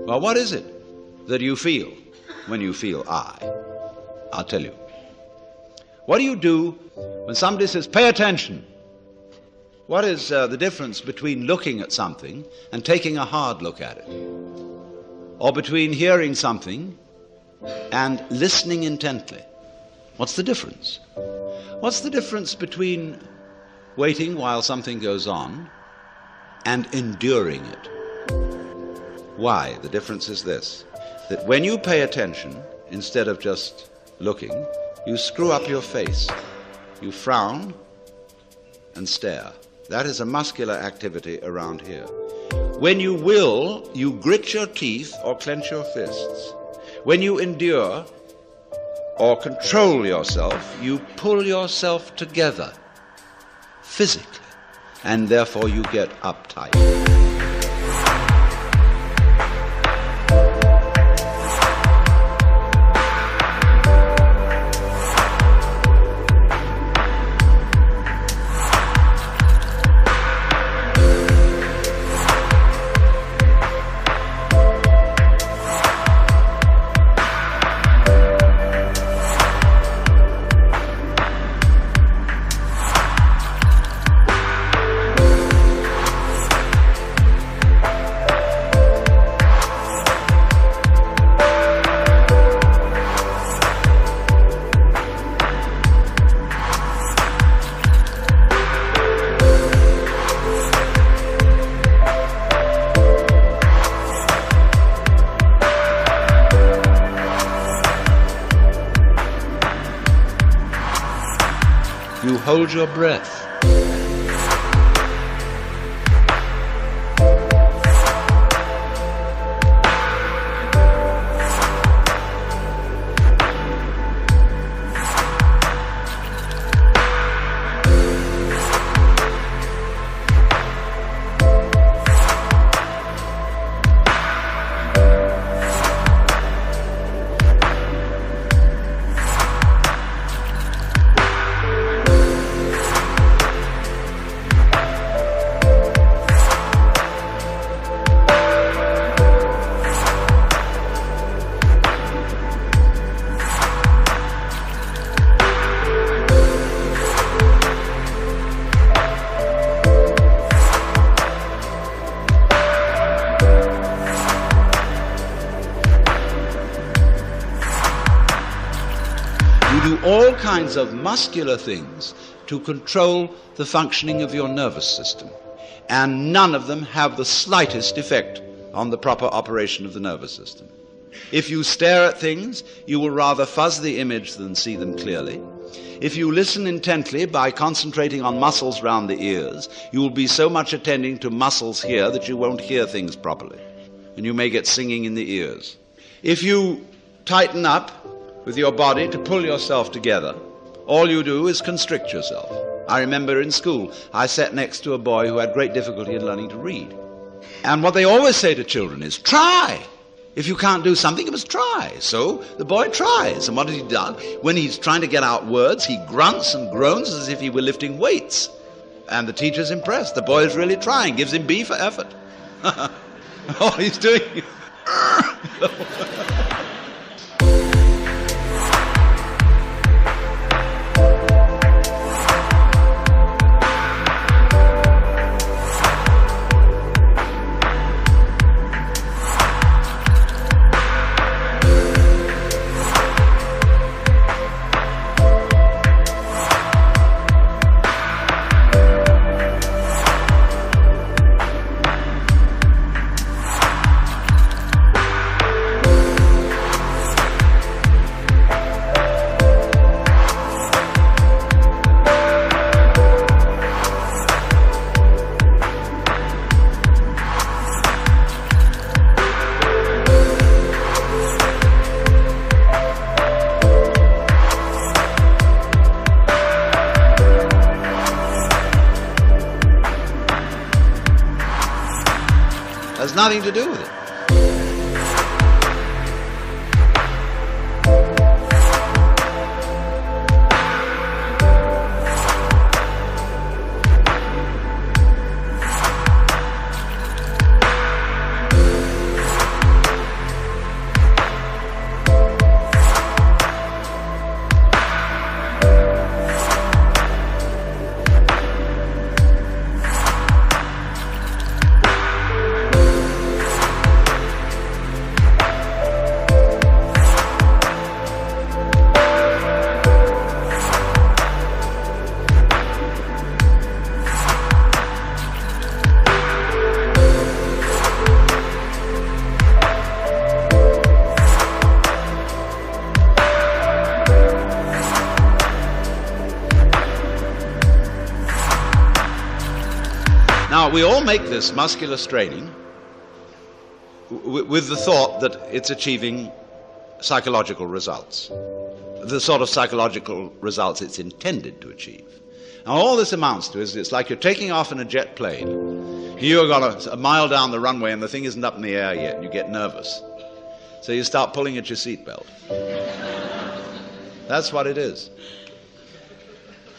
Well, what is it that you feel when you feel I? I'll tell you. What do you do when somebody says, pay attention? What is the difference between looking at something and taking a hard look at it? Or between hearing something and listening intently? What's the difference? What's the difference between waiting while something goes on and enduring it? Why? The difference is this, that when you pay attention, instead of just looking, you screw up your face. You frown and stare. That is a muscular activity around here. When you will, you grit your teeth or clench your fists. When you endure or control yourself, you pull yourself together physically, and therefore you get uptight. You hold your breath. You do all kinds of muscular things to control the functioning of your nervous system, and none of them have the slightest effect on the proper operation of the nervous system. If you stare at things, you will rather fuzz the image than see them clearly. If you listen intently by concentrating on muscles round the ears, you will be so much attending to muscles here that you won't hear things properly, and you may get singing in the ears. If you tighten up with your body to pull yourself together, all you do is constrict yourself. I remember in school, I sat next to a boy who had great difficulty in learning to read. And what they always say to children is, try. If you can't do something, you must try. So the boy tries. And what has he done? When he's trying to get out words, he grunts and groans as if he were lifting weights. And the teacher's impressed. The boy is really trying, gives him B for effort. All he's doing. Has nothing to do with it. we all make this muscular straining with the thought that it's achieving psychological results, the sort of psychological results it's intended to achieve. Now all this amounts to is it's like you're taking off in a jet plane. You've got a mile down the runway and the thing isn't up in the air yet, and you get nervous. So you start pulling at your seatbelt. That's what it is.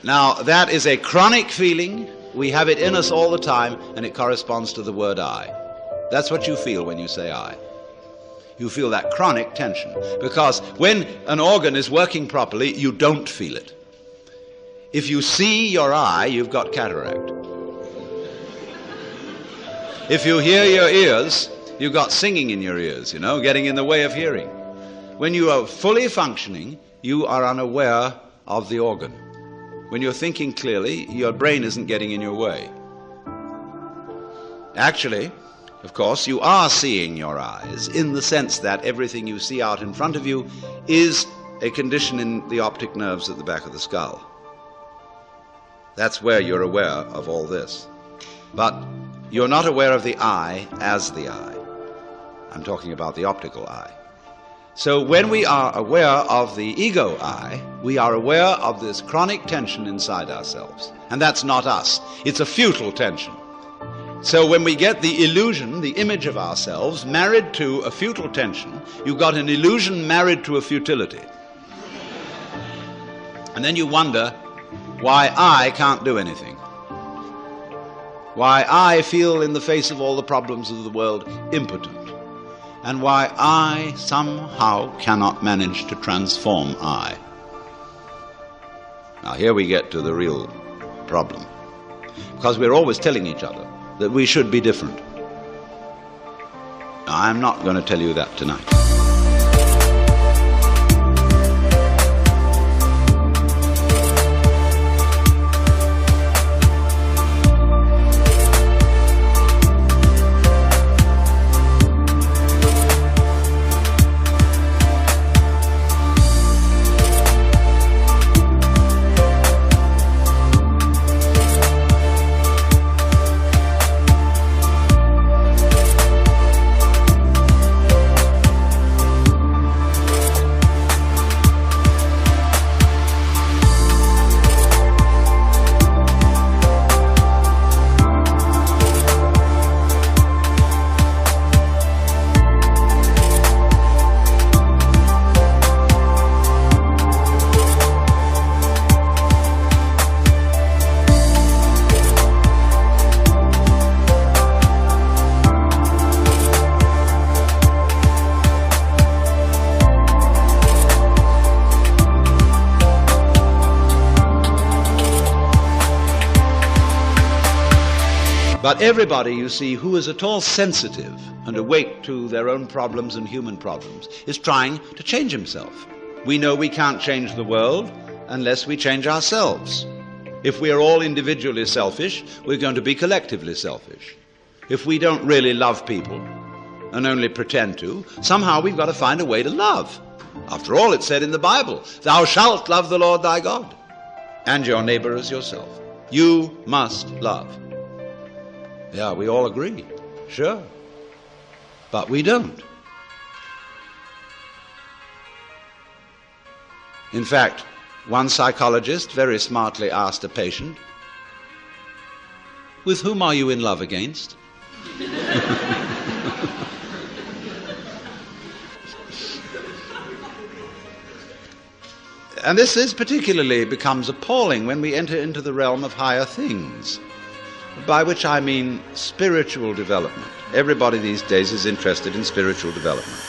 Now that is a chronic feeling. We have it in us all the time, and it corresponds to the word I. That's what you feel when you say I. You feel that chronic tension, because when an organ is working properly, you don't feel it. If you see your eye, you've got cataract. If you hear your ears, you've got singing in your ears, getting in the way of hearing. When you are fully functioning, you are unaware of the organ. When you're thinking clearly, your brain isn't getting in your way. Actually, of course, you are seeing your eyes in the sense that everything you see out in front of you is a condition in the optic nerves at the back of the skull. That's where you're aware of all this. But you're not aware of the eye as the eye. I'm talking about the optical eye. So when we are aware of the ego I, we are aware of this chronic tension inside ourselves. And that's not us. It's a futile tension. So when we get the illusion, the image of ourselves, married to a futile tension, you've got an illusion married to a futility. And then you wonder why I can't do anything. Why I feel in the face of all the problems of the world impotent. And why I somehow cannot manage to transform I. Now here we get to the real problem. Because we're always telling each other that we should be different. Now, I'm not going to tell you that tonight. But everybody, you see, who is at all sensitive and awake to their own problems and human problems is trying to change himself. We know we can't change the world unless we change ourselves. If we are all individually selfish, we're going to be collectively selfish. If we don't really love people and only pretend to, somehow we've got to find a way to love. After all, it's said in the Bible, "Thou shalt love the Lord thy God, and your neighbor as yourself." You must love. Yeah, we all agree, sure. But we don't. In fact, one psychologist very smartly asked a patient, "With whom are you in love against?" And this particularly becomes appalling when we enter into the realm of higher things, by which I mean spiritual development. Everybody these days is interested in spiritual development.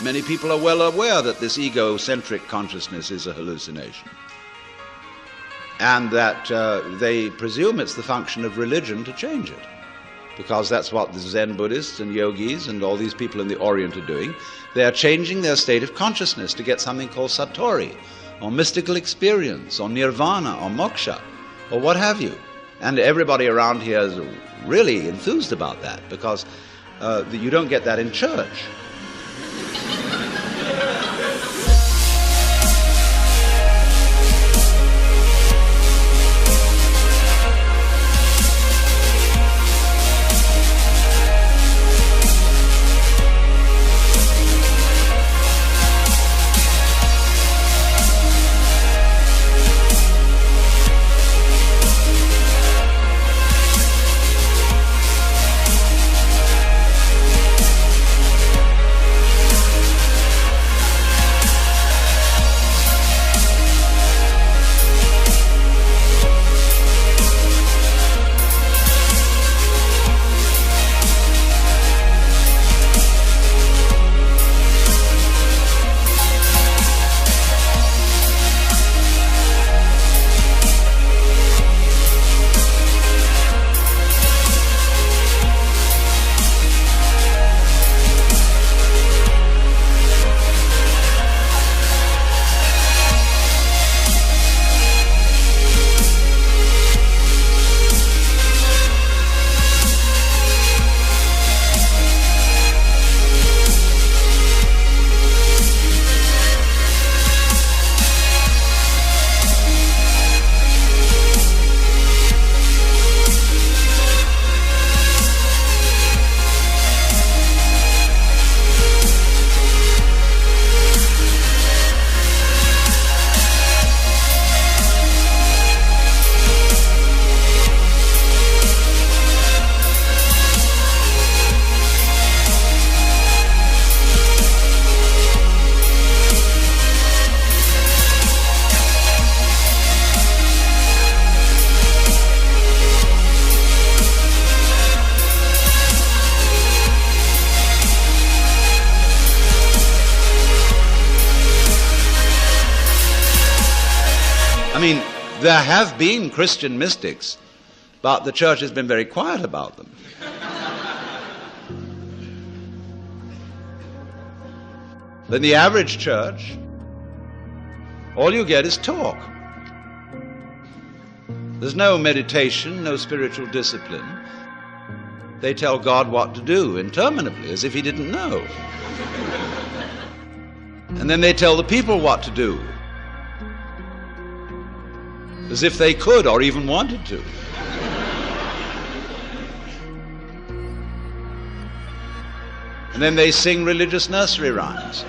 Many people are well aware that this egocentric consciousness is a hallucination, and that they presume it's the function of religion to change it, because that's what the Zen Buddhists and yogis and all these people in the Orient are doing. They are changing their state of consciousness to get something called satori, or mystical experience, or nirvana, or moksha, or what have you. And everybody around here is really enthused about that, because you don't get that in church. I mean, there have been Christian mystics, but the church has been very quiet about them. In the average church, all you get is talk. There's no meditation, no spiritual discipline. They tell God what to do interminably, as if he didn't know. And then they tell the people what to do, as if they could or even wanted to. And then they sing religious nursery rhymes.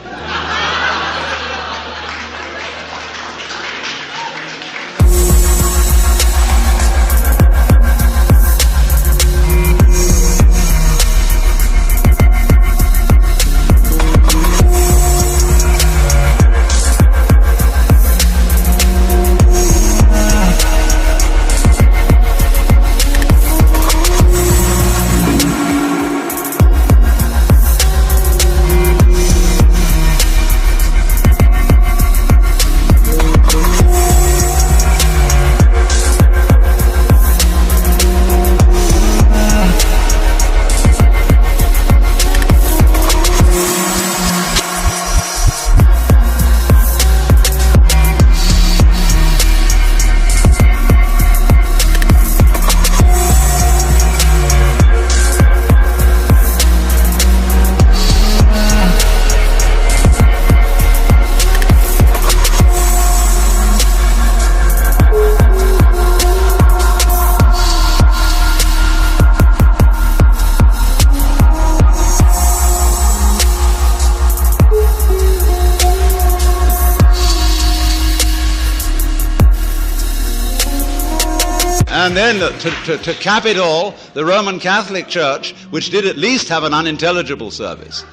And then, to cap it all, the Roman Catholic Church, which did at least have an unintelligible service,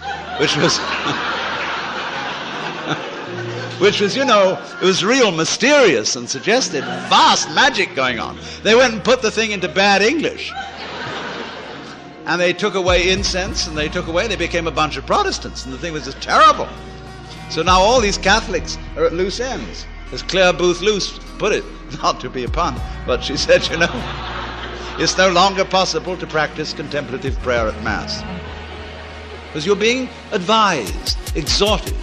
which was, it was real mysterious and suggested vast magic going on. They went and put the thing into bad English. and they took away incense, and they became a bunch of Protestants, and the thing was just terrible. So now all these Catholics are at loose ends, as Claire Booth Luce put it, not to be a pun, but she said, it's no longer possible to practice contemplative prayer at Mass, because you're being advised, exhorted.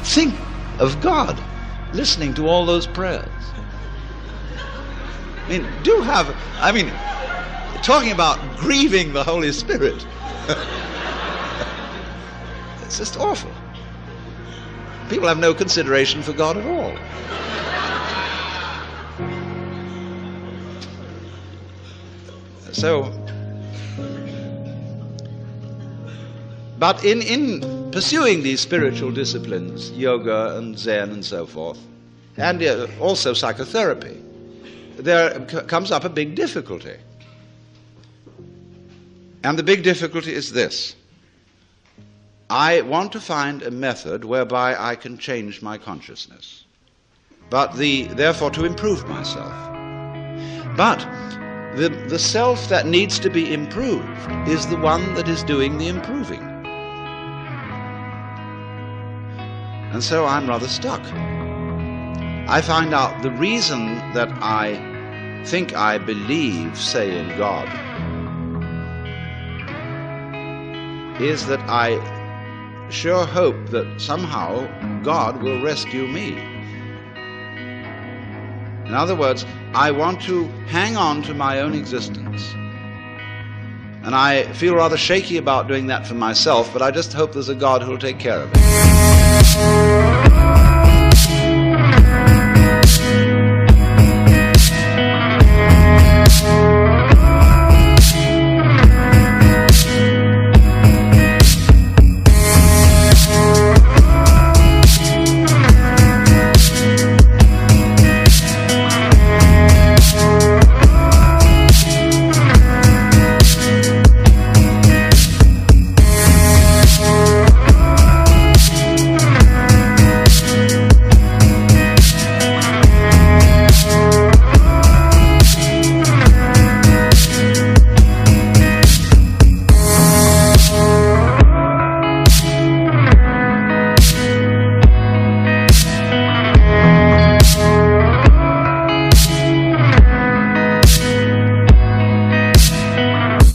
Think of God listening to all those prayers. Talking about grieving the Holy Spirit. It's just awful. People have no consideration for God at all. But in pursuing these spiritual disciplines, yoga and Zen and so forth, and also psychotherapy, there comes up a big difficulty. And the big difficulty is this. I want to find a method whereby I can change my consciousness, but therefore to improve myself. But the self that needs to be improved is the one that is doing the improving. And so I'm rather stuck. I find out the reason that I think I believe, say, in God, is that I sure hope that somehow God will rescue me. In other words, I want to hang on to my own existence. And I feel rather shaky about doing that for myself, but I just hope there's a God who will take care of it.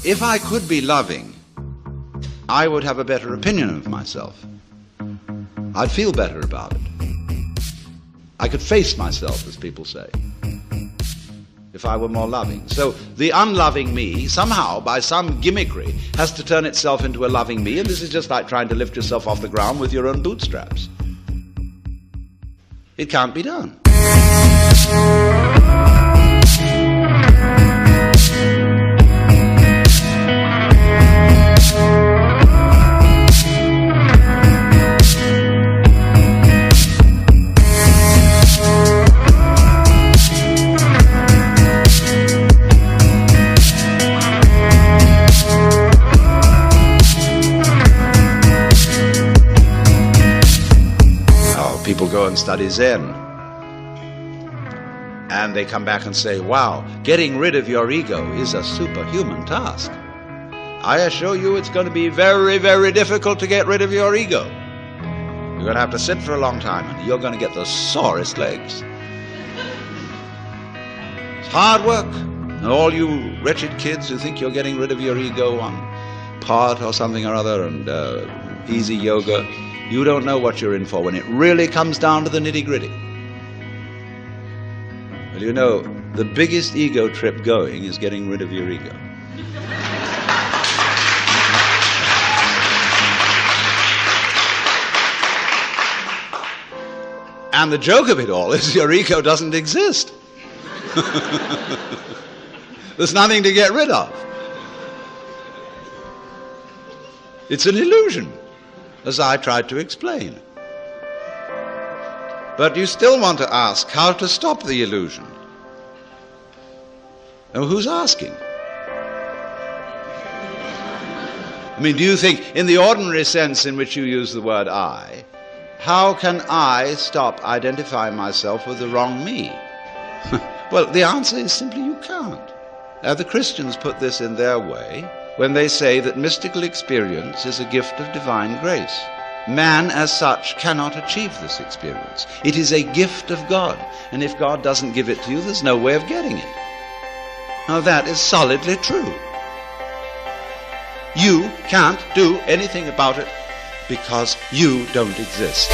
If I could be loving, I would have a better opinion of myself. I'd feel better about it. I could face myself, as people say, if I were more loving. So the unloving me, somehow, by some gimmickry, has to turn itself into a loving me, and this is just like trying to lift yourself off the ground with your own bootstraps. It can't be done. People go and study Zen, and they come back and say, wow, getting rid of your ego is a superhuman task. I assure you it's going to be very, very difficult to get rid of your ego. You're going to have to sit for a long time, and you're going to get the sorest legs. It's hard work. And all you wretched kids who think you're getting rid of your ego on part or something or other, and easy yoga, you don't know what you're in for when it really comes down to the nitty-gritty. Well, you know, the biggest ego trip going is getting rid of your ego. And the joke of it all is your ego doesn't exist. There's nothing to get rid of. It's an illusion, as I tried to explain. But you still want to ask how to stop the illusion. Now, who's asking? I mean, do you think, in the ordinary sense in which you use the word I, how can I stop identifying myself with the wrong me? Well, the answer is simply you can't. Now, the Christians put this in their way when they say that mystical experience is a gift of divine grace. Man as such cannot achieve this experience. It is a gift of God, and if God doesn't give it to you, there's no way of getting it. Now, that is solidly true. You can't do anything about it because you don't exist.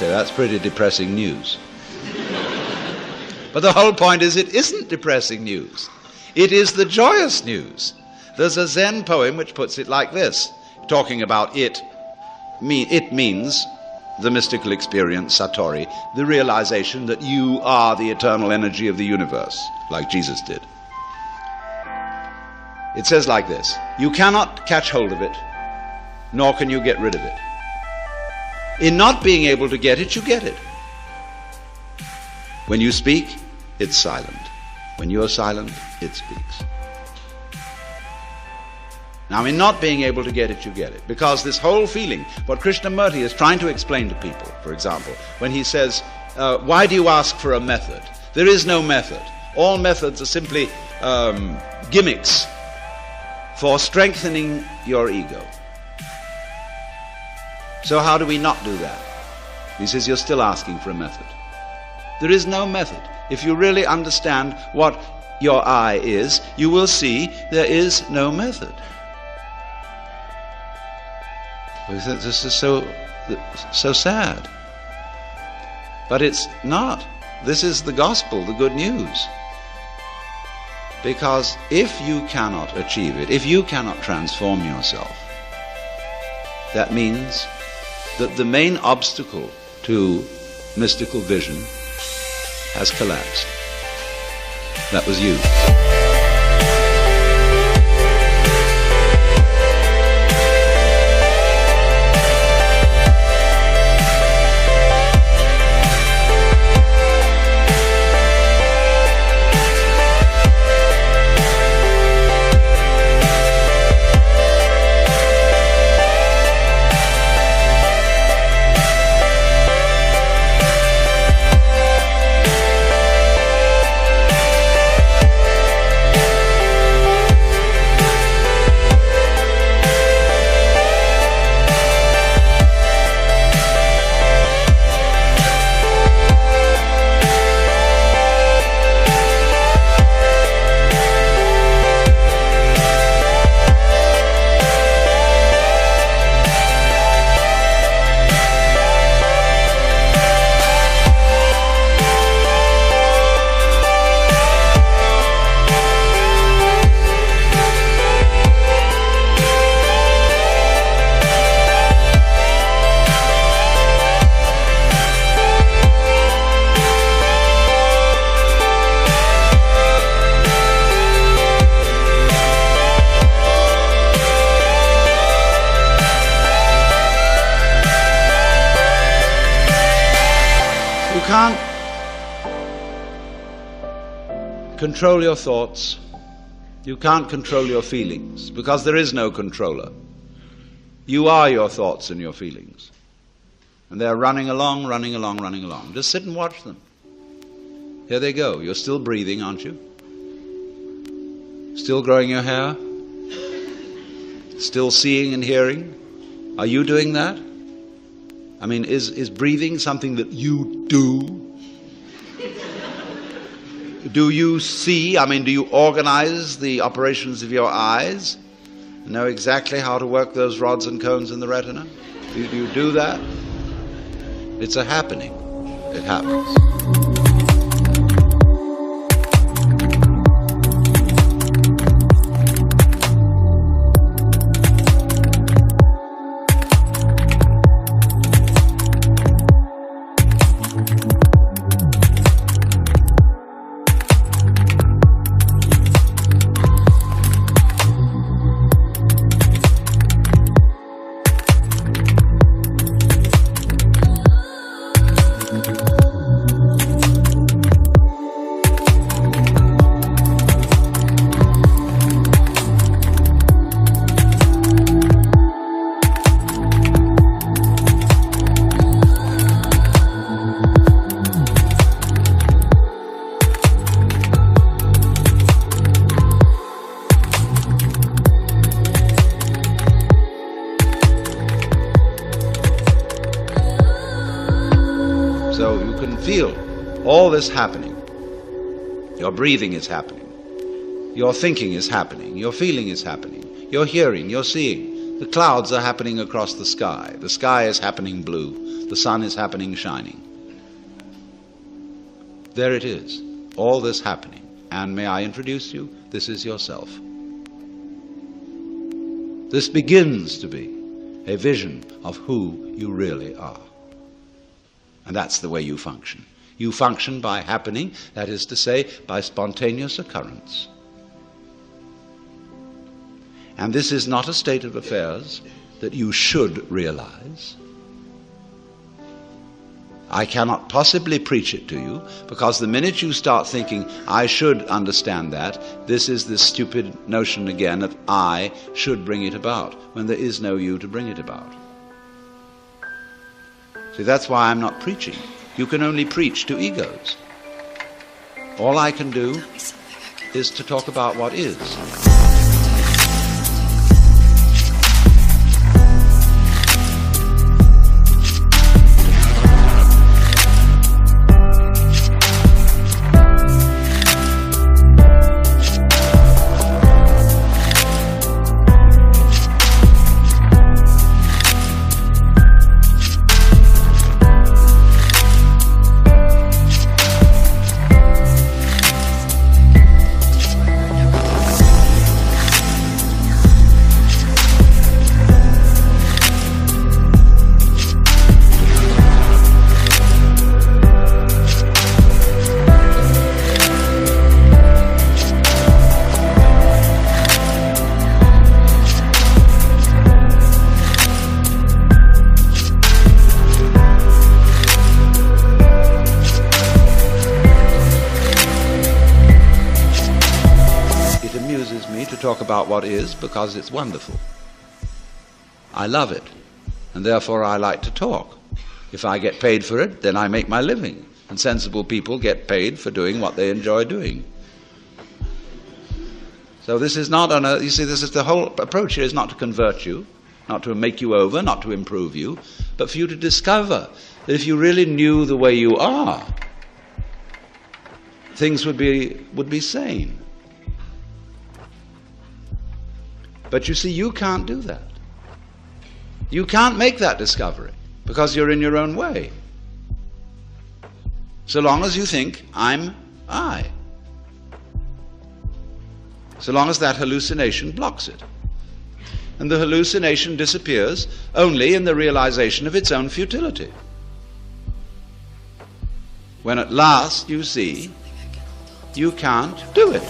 That's pretty depressing news. But the whole point is it isn't depressing news. It is the joyous news. There's a Zen poem which puts it like this, talking about it. It means the mystical experience, Satori, the realization that you are the eternal energy of the universe, like Jesus did. It says like this: you cannot catch hold of it, nor can you get rid of it. In not being able to get it, you get it. When you speak, it's silent. When you're silent, it speaks. Now, in not being able to get it, you get it. Because this whole feeling, what Krishnamurti is trying to explain to people, for example, when he says, why do you ask for a method? There is no method. All methods are simply gimmicks for strengthening your ego. So how do we not do that? He says, you're still asking for a method. There is no method. If you really understand what your I is, you will see there is no method. This is so sad. But it's not. This is the gospel, the good news. Because if you cannot achieve it, if you cannot transform yourself, that means that the main obstacle to mystical vision has collapsed. That was you. You can't control your thoughts. You can't control your feelings, because there is no controller. You are your thoughts and your feelings. And they're running along, running along, running along. Just sit and watch them. Here they go. You're still breathing, aren't you? Still growing your hair? Still seeing and hearing? Are you doing that? I mean, is breathing something that you do? Do you see? I mean, do you organize the operations of your eyes? Know exactly how to work those rods and cones in the retina? Do you do that? It's a happening. It happens. So you can feel all this happening. Your breathing is happening. Your thinking is happening. Your feeling is happening. Your hearing, your seeing. The clouds are happening across the sky. The sky is happening blue. The sun is happening shining. There it is. All this happening. And may I introduce you? This is yourself. This begins to be a vision of who you really are. And that's the way you function. You function by happening, that is to say, by spontaneous occurrence. And this is not a state of affairs that you should realize. I cannot possibly preach it to you, because the minute you start thinking, I should understand that, this is this stupid notion again that I should bring it about, when there is no you to bring it about. See, that's why I'm not preaching. You can only preach to egos. All I can do is to talk about what is. Talk about what is, because it's wonderful. I love it, and therefore I like to talk. If I get paid for it, then I make my living, and sensible people get paid for doing what they enjoy doing. So this is not you see, this is the whole approach here, is not to convert you, not to make you over, not to improve you, but for you to discover that if you really knew the way you are, things would be sane. But you see, you can't do that. You can't make that discovery, because you're in your own way. So long as you think, I'm I. So long as that hallucination blocks it. And the hallucination disappears only in the realization of its own futility. When at last you see, you can't do it.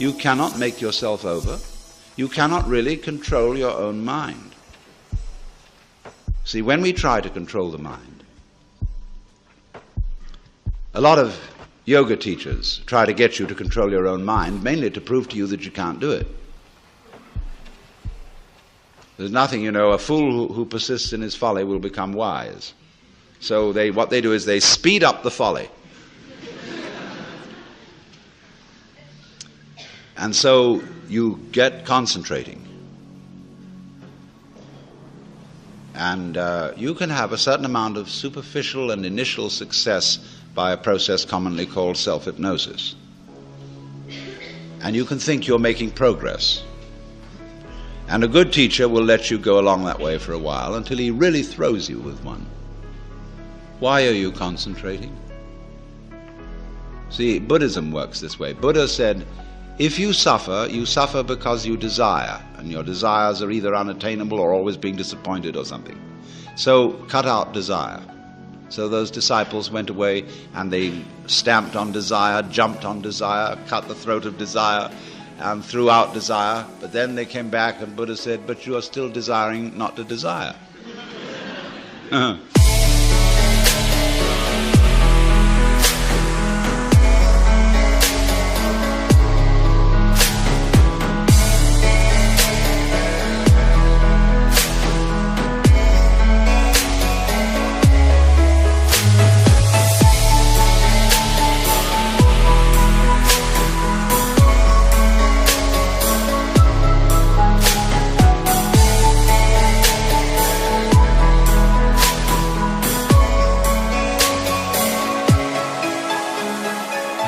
You cannot make yourself over. You cannot really control your own mind. See, when we try to control the mind, a lot of yoga teachers try to get you to control your own mind, mainly to prove to you that you can't do it. There's nothing, a fool who persists in his folly will become wise. So what they do is they speed up the folly. And so you get concentrating. And you can have a certain amount of superficial and initial success by a process commonly called self-hypnosis. And you can think you're making progress. And a good teacher will let you go along that way for a while until he really throws you with one. Why are you concentrating? See, Buddhism works this way. Buddha said, if you suffer because you desire, and your desires are either unattainable or always being disappointed or something. So cut out desire. So those disciples went away and they stamped on desire, jumped on desire, cut the throat of desire, and threw out desire. But then they came back and Buddha said, but you are still desiring not to desire.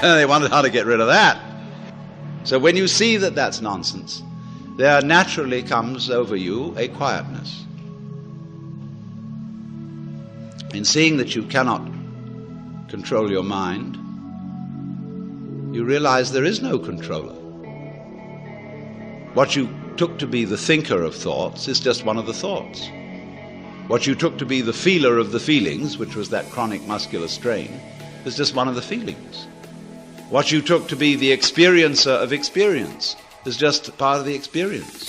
They wondered how to get rid of that. So when you see that that's nonsense, there naturally comes over you a quietness. In seeing that you cannot control your mind, you realize there is no controller. What you took to be the thinker of thoughts is just one of the thoughts. What you took to be the feeler of the feelings, which was that chronic muscular strain, is just one of the feelings. What you took to be the experiencer of experience is just part of the experience.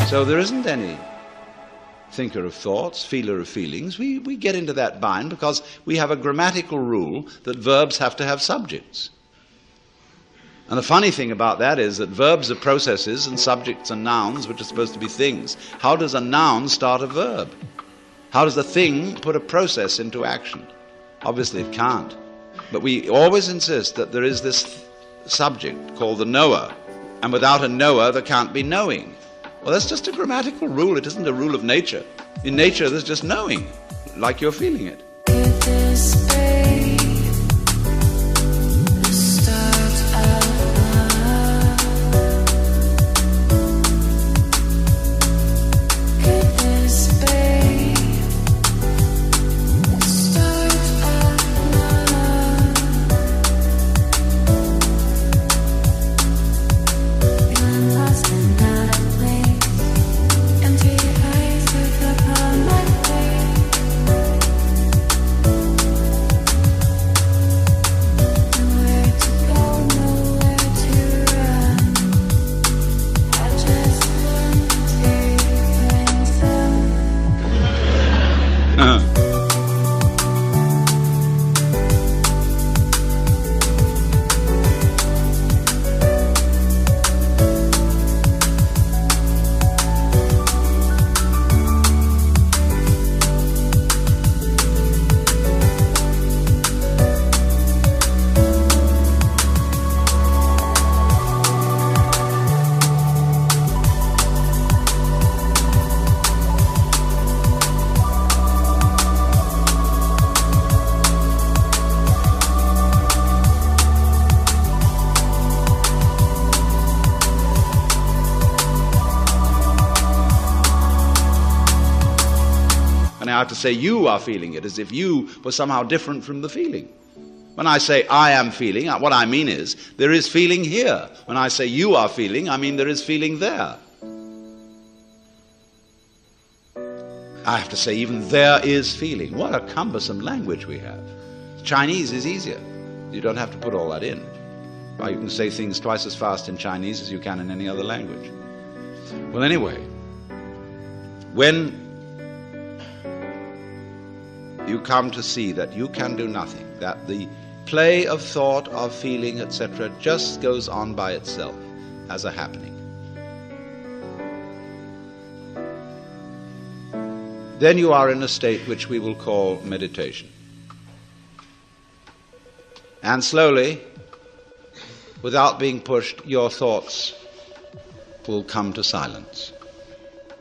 So there isn't any thinker of thoughts, feeler of feelings. We get into that bind because we have a grammatical rule that verbs have to have subjects. And the funny thing about that is that verbs are processes and subjects are nouns, which are supposed to be things. How does a noun start a verb? How does a thing put a process into action? Obviously it can't. But we always insist that there is this subject called the knower. And without a knower, there can't be knowing. Well, that's just a grammatical rule. It isn't a rule of nature. In nature, there's just knowing, like you're feeling it. I have to say you are feeling it, as if you were somehow different from the feeling. When I say I am feeling, what I mean is there is feeling here. When I say you are feeling, I mean there is feeling there. I have to say even there is feeling. What a cumbersome language we have. Chinese is easier. You don't have to put all that in. Well, you can say things twice as fast in Chinese as you can in any other language. Well, anyway, when you come to see that you can do nothing, that the play of thought, of feeling, etc., just goes on by itself as a happening, then you are in a state which we will call meditation. And slowly, without being pushed, your thoughts will come to silence.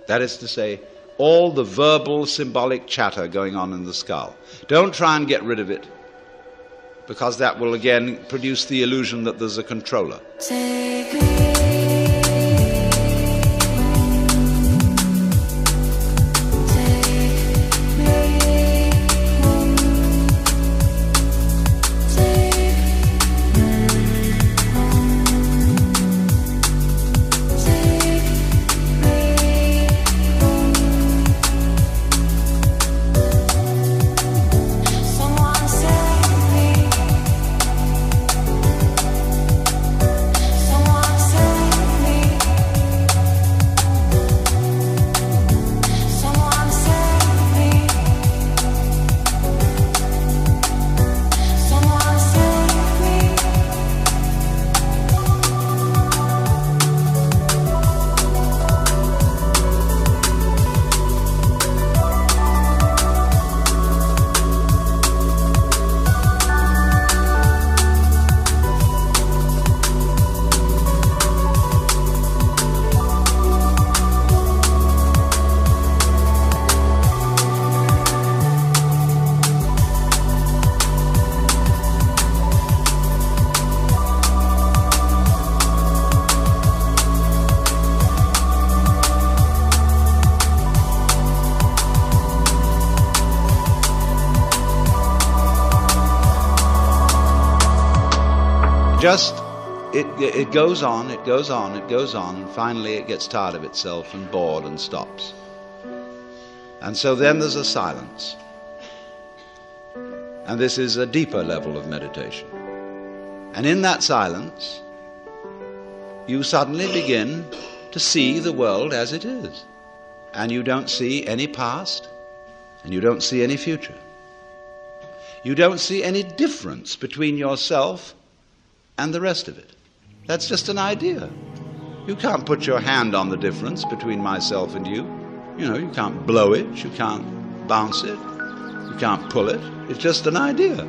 That is to say, all the verbal, symbolic chatter going on in the skull. Don't try and get rid of it, because that will again produce the illusion that there's a controller. It goes on, it goes on, it goes on, and finally it gets tired of itself and bored and stops. And so then there's a silence. And this is a deeper level of meditation. And in that silence, you suddenly begin to see the world as it is. And you don't see any past, and you don't see any future. You don't see any difference between yourself and the rest of it. That's just an idea. You can't put your hand on the difference between myself and you. You know, you can't blow it, you can't bounce it, you can't pull it. It's just an idea.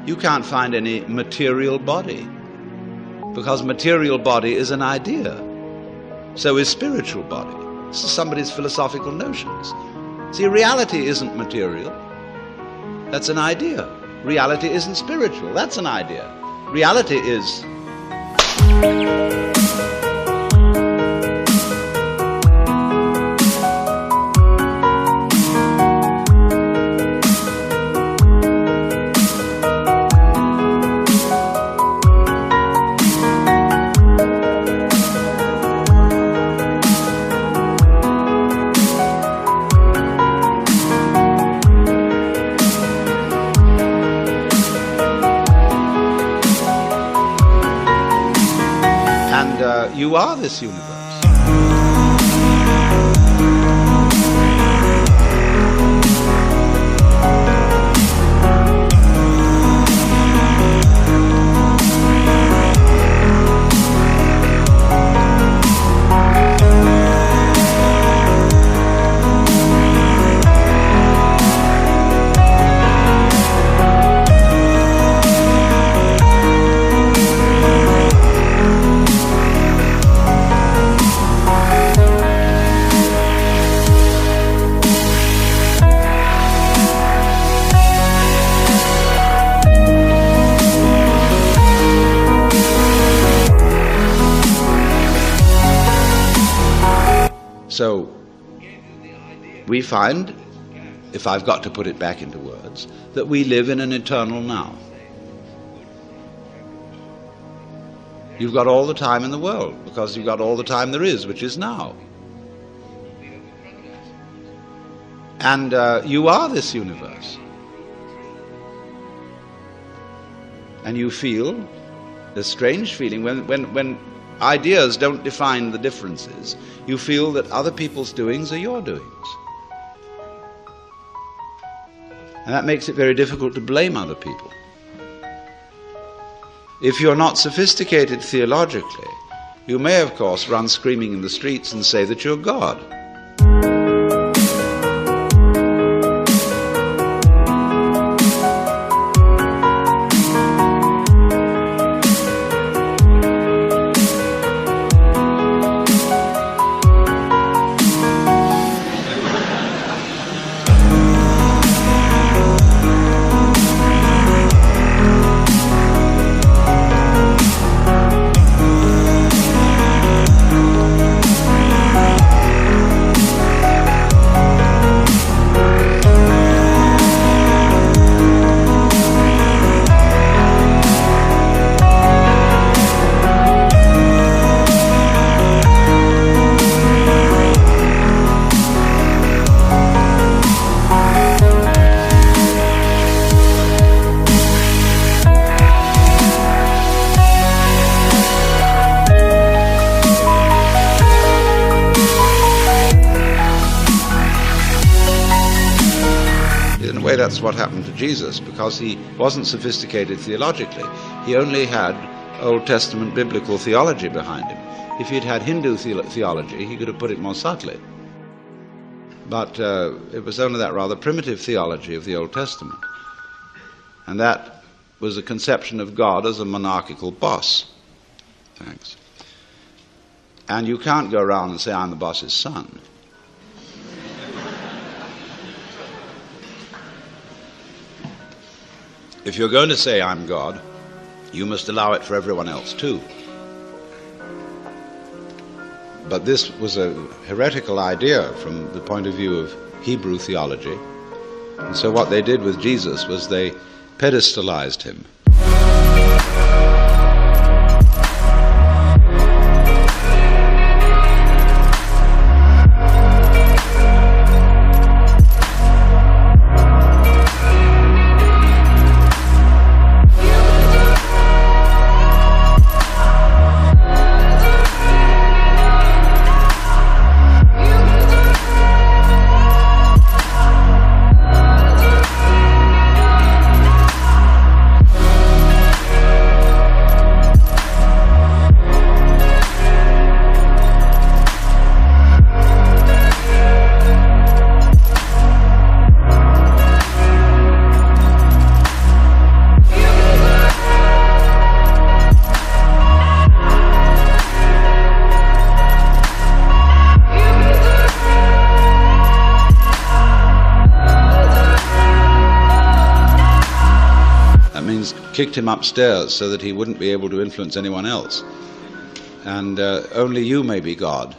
You can't find any material body, because material body is an idea. So is spiritual body. This is somebody's philosophical notions. See, reality isn't material. That's an idea. Reality isn't spiritual. That's an idea. Reality is... you are this universe. So we find if I've got to put it back into words, that we live in an eternal now. You've got all the time in the world, because you've got all the time there is, which is now. And you are this universe. And you feel a strange feeling when ideas don't define the differences. You feel that other people's doings are your doings. And that makes it very difficult to blame other people. If you're not sophisticated theologically, you may, of course, run screaming in the streets and say that you're God. That's what happened to Jesus, because he wasn't sophisticated theologically. He only had Old Testament biblical theology behind him. If he'd had Hindu theology, he could have put it more subtly. But it was only that rather primitive theology of the Old Testament. And that was a conception of God as a monarchical boss. Thanks. And you can't go around and say, I'm the boss's son. If you're going to say I'm God, you must allow it for everyone else too. But this was a heretical idea from the point of view of Hebrew theology. And so what they did with Jesus was they pedestalized him. Kicked him upstairs so that he wouldn't be able to influence anyone else. And only you may be God.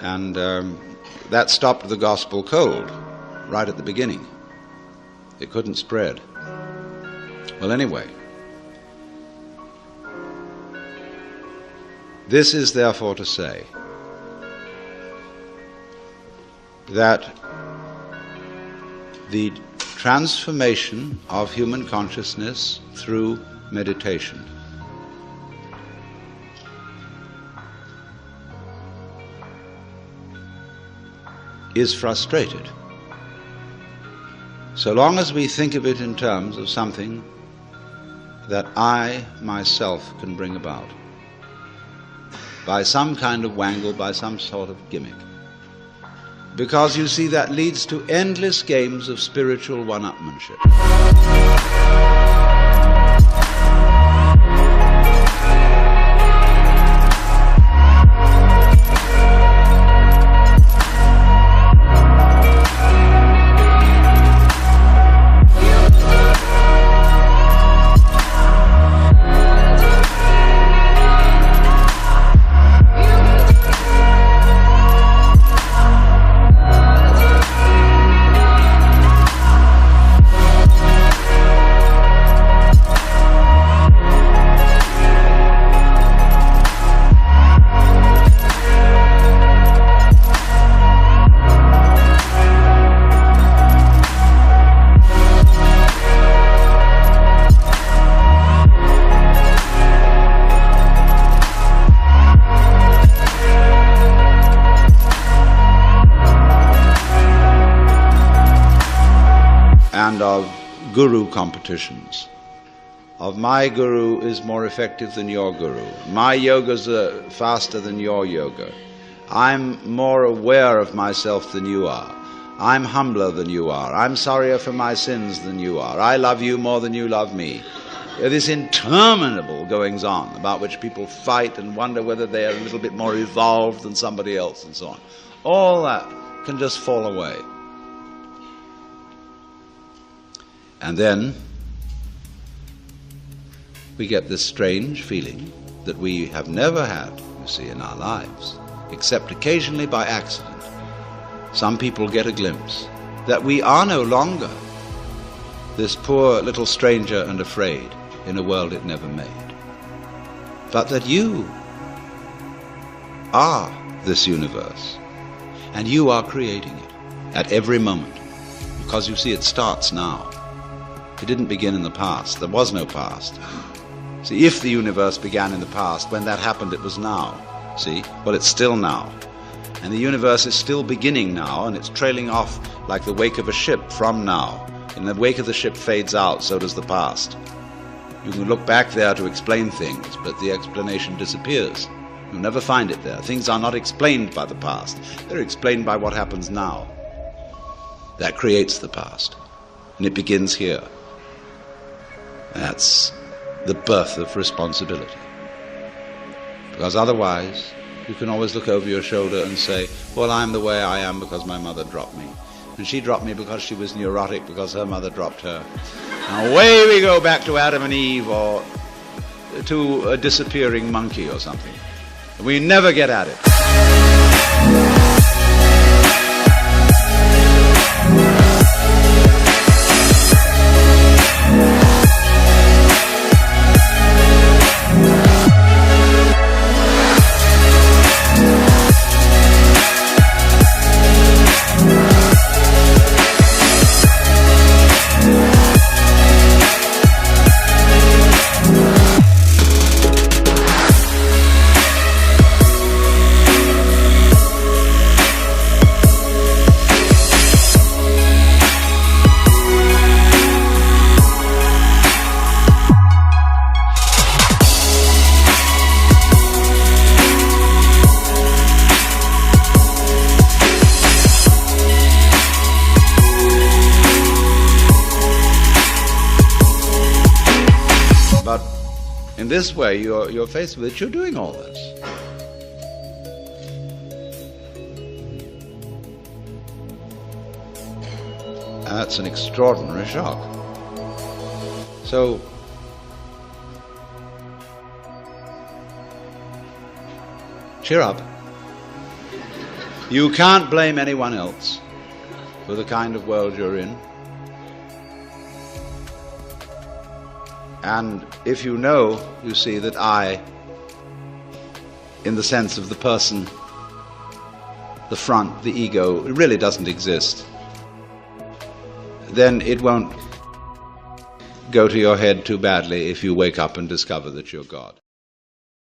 And that stopped the gospel cold right at the beginning. It couldn't spread. Well, anyway, this is therefore to say that the transformation of human consciousness through meditation is frustrated so long as we think of it in terms of something that I myself can bring about by some kind of wangle, by some sort of gimmick. Because, you see, that leads to endless games of spiritual one-upmanship. and of guru competitions. Of my guru is more effective than your guru. My yogas are faster than your yoga. I'm more aware of myself than you are. I'm humbler than you are. I'm sorrier for my sins than you are. I love you more than you love me. This interminable goings-on about which people fight and wonder whether they are a little bit more evolved than somebody else and so on. All that can just fall away. And then we get this strange feeling that we have never had, you see, in our lives, except occasionally by accident. Some people get a glimpse that we are no longer this poor little stranger and afraid in a world it never made, but that you are this universe, and you are creating it at every moment, because you see, it starts now. It didn't begin in the past. There was no past. See, if the universe began in the past, when that happened, it was now. See? Well, it's still now. And the universe is still beginning now, and it's trailing off like the wake of a ship from now. In the wake of the ship fades out, so does the past. You can look back there to explain things, but the explanation disappears. You'll never find it there. Things are not explained by the past. They're explained by what happens now. That creates the past. And it begins here. That's the birth of responsibility. Because otherwise, you can always look over your shoulder and say, well, I'm the way I am because my mother dropped me. And she dropped me because she was neurotic because her mother dropped her. And away we go back to Adam and Eve, or to a disappearing monkey or something. We never get at it. But in this way, you're faced with it, you're doing all this. And that's an extraordinary shock. So, cheer up. You can't blame anyone else for the kind of world you're in. And if you know, you see, that I, in the sense of the person, the front, the ego, it really doesn't exist, then it won't go to your head too badly if you wake up and discover that you're God.